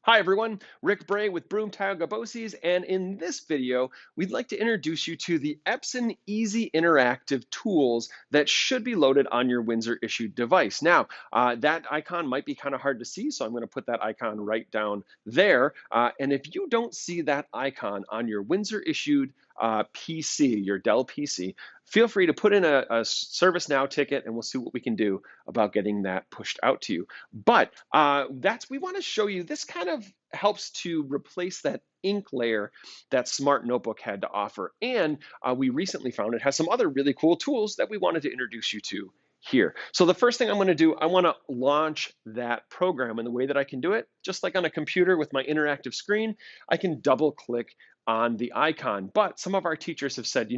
Hi everyone, Rick Bray with Broomtile Gabosies, and in this video, we'd like to introduce you to the Epson Easy Interactive Tools that should be loaded on your Windsor issued device. Now, that icon might be kind of hard to see, so I'm going to put that icon right down there. And if you don't see that icon on your Windsor issued PC, your Dell PC, feel free to put in a ServiceNow ticket and we'll see what we can do about getting that pushed out to you. But we want to show you this kind of helps to replace that ink layer that Smart Notebook had to offer. And we recently found it has some other really cool tools that we wanted to introduce you to here. So the first thing I'm going to do, I want to launch that program, and the way that I can do it, just like on a computer with my interactive screen, I can double click on the icon. But some of our teachers have said,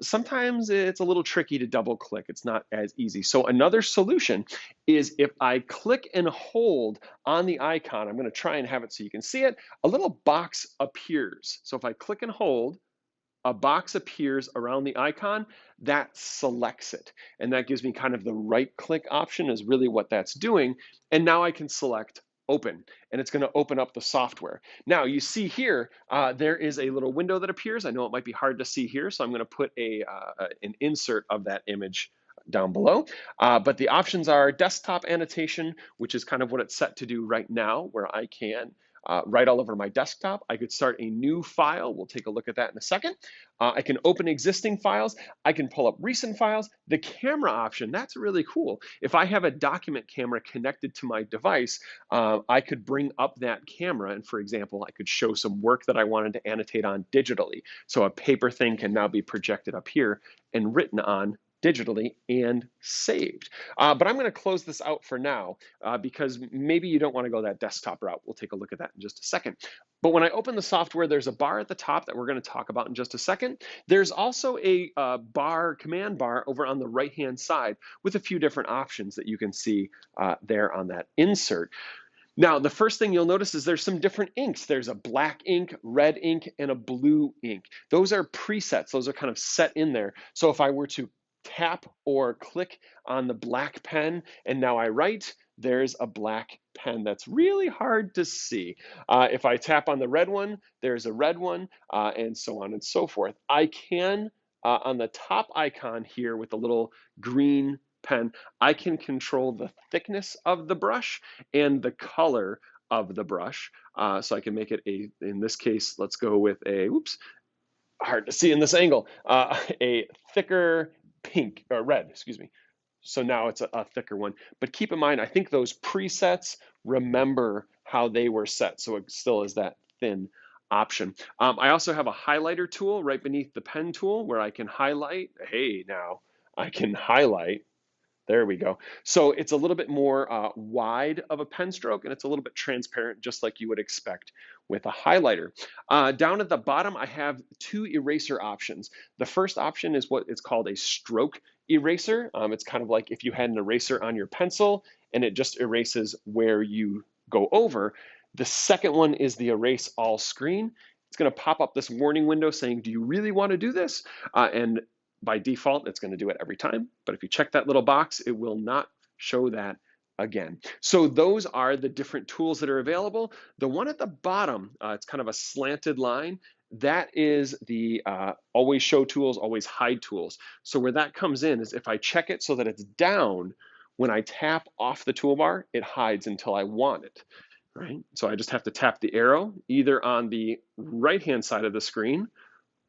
sometimes it's a little tricky to double click. It's not as easy. So another solution is if I click and hold on the icon, I'm going to try and have it so you can see it, a little box appears. So if I click and hold, a box appears around the icon that selects it. And that gives me kind of the right click option is really what that's doing. And now I can select open, and it's going to open up the software. Now you see here, there is a little window that appears. I know it might be hard to see here, so I'm going to put an insert of that image down below. But the options are desktop annotation, which is kind of what it's set to do right now, where I can right all over my desktop. I could start a new file. We'll take a look at that in a second. I can open existing files. I can pull up recent files. The camera option, that's really cool. If I have a document camera connected to my device, I could bring up that camera. And for example, I could show some work that I wanted to annotate on digitally. So a paper thing can now be projected up here and written on digitally and saved. But I'm going to close this out for now because maybe you don't want to go that desktop route. We'll take a look at that in just a second. But when I open the software, there's a bar at the top that we're going to talk about in just a second. There's also a command bar over on the right-hand side with a few different options that you can see there on that insert. Now, the first thing you'll notice is there's some different inks. There's a black ink, red ink, and a blue ink. Those are presets. Those are kind of set in there. So if I were to tap or click on the black pen and now I write, there's a black pen that's really hard to see. If I tap on the red one, there's a red one, and so on and so forth. I can, on the top icon here with the little green pen, I can control the thickness of the brush and the color of the brush. So I can make it in this case, let's go with hard to see in this angle, a thicker pink or red, excuse me. So now it's a thicker one. But keep in mind, I think those presets remember how they were set. So it still is that thin option. I also have a highlighter tool right beneath the pen tool where I can highlight. Hey, now I can highlight. There we go. So it's a little bit more wide of a pen stroke, and it's a little bit transparent, just like you would expect with a highlighter. Down at the bottom, I have two eraser options. The first option is what is called a stroke eraser. It's kind of like if you had an eraser on your pencil, and it just erases where you go over. The second one is the erase all screen. It's going to pop up this warning window saying, do you really want to do this? And by default, it's going to do it every time. But if you check that little box, it will not show that again. So those are the different tools that are available. The one at the bottom, it's kind of a slanted line. That is the always show tools, always hide tools. So where that comes in is if I check it so that it's down, when I tap off the toolbar, it hides until I want it. Right? So I just have to tap the arrow either on the right-hand side of the screen,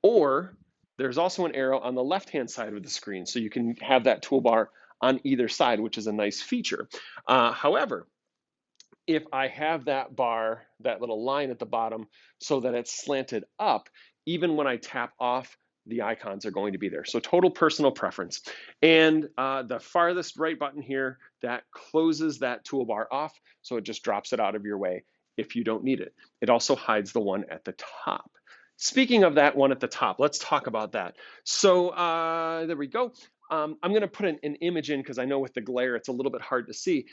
or there's also an arrow on the left-hand side of the screen. So you can have that toolbar on either side, which is a nice feature. However, if I have that bar, that little line at the bottom, so that it's slanted up, even when I tap off, the icons are going to be there. So total personal preference. And the farthest right button here, that closes that toolbar off, so it just drops it out of your way if you don't need it. It also hides the one at the top. Speaking of that one at the top, let's talk about that. So there we go. I'm going to put an image in because I know with the glare it's a little bit hard to see.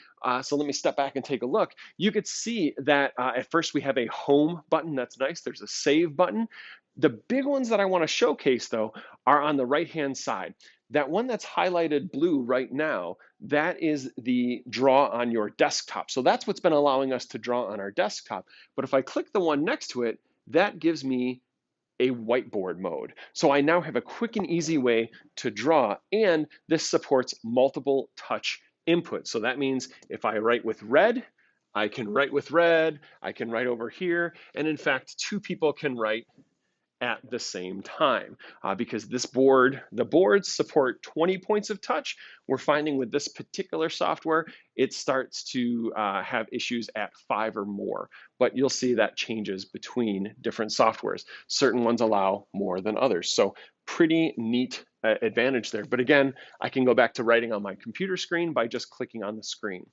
So let me step back and take a look. You could see that at first we have a home button. That's nice. There's a save button. The big ones that I want to showcase, though, are on the right-hand side. That one that's highlighted blue right now, that is the draw on your desktop. So that's what's been allowing us to draw on our desktop. But if I click the one next to it, that gives me a whiteboard mode. So I now have a quick and easy way to draw, and this supports multiple touch inputs. So that means if I write with red, I can write with red, I can write over here, and in fact, two people can write at the same time because the boards support 20 points of touch. We're finding with this particular software, it starts to have issues at 5 or more, but you'll see that changes between different softwares. Certain ones allow more than others. So pretty neat advantage there. But again, I can go back to writing on my computer screen by just clicking on the screen.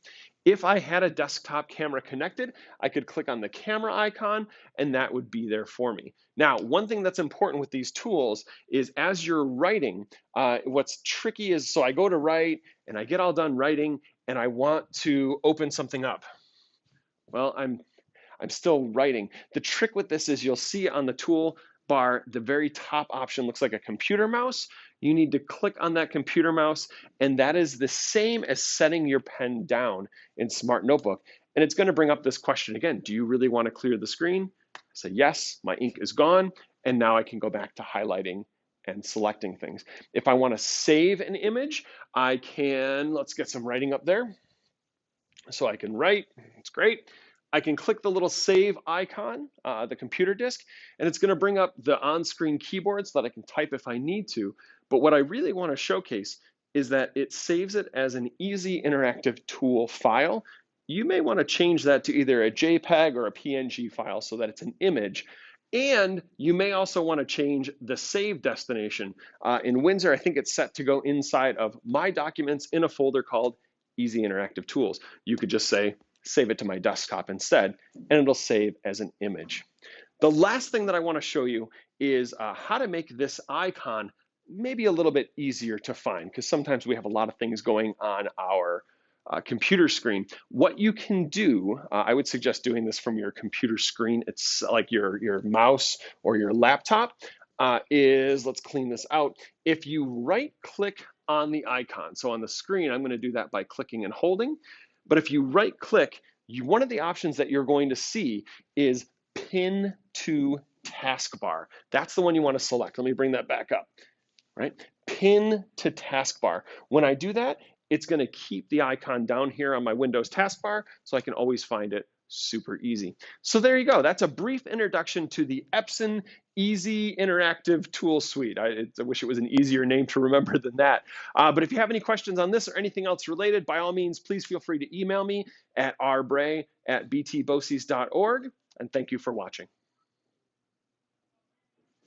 If I had a desktop camera connected, I could click on the camera icon and that would be there for me. Now, one thing that's important with these tools is as you're writing, what's tricky is, so I go to write and I get all done writing and I want to open something up. Well, I'm still writing. The trick with this is you'll see on the tool bar, the very top option looks like a computer mouse. You need to click on that computer mouse, and that is the same as setting your pen down in Smart Notebook. And it's going to bring up this question again. Do you really want to clear the screen? I say yes, my ink is gone, and now I can go back to highlighting and selecting things. If I want to save an image, I can, let's get some writing up there. So I can write, it's great. I can click the little save icon, the computer disk, and it's gonna bring up the on-screen keyboard so that I can type if I need to. But what I really wanna showcase is that it saves it as an Easy Interactive Tool file. You may wanna change that to either a JPEG or a PNG file so that it's an image. And you may also wanna change the save destination. In Windsor, I think it's set to go inside of My Documents in a folder called Easy Interactive Tools. You could just say, save it to my desktop instead, and it'll save as an image. The last thing that I want to show you is how to make this icon maybe a little bit easier to find, because sometimes we have a lot of things going on our computer screen. What you can do, I would suggest doing this from your computer screen. It's like your mouse or your laptop, is, let's clean this out. If you right click on the icon, so on the screen, I'm going to do that by clicking and holding. But if you right click, one of the options that you're going to see is Pin to Taskbar. That's the one you want to select. Let me bring that back up, right? Pin to Taskbar. When I do that, it's going to keep the icon down here on my Windows taskbar so I can always find it super easy. So there you go. That's a brief introduction to the Epson Easy Interactive Tool Suite. I wish it was an easier name to remember than that. But if you have any questions on this or anything else related, by all means, please feel free to email me at rbray@btboses.org. And thank you for watching.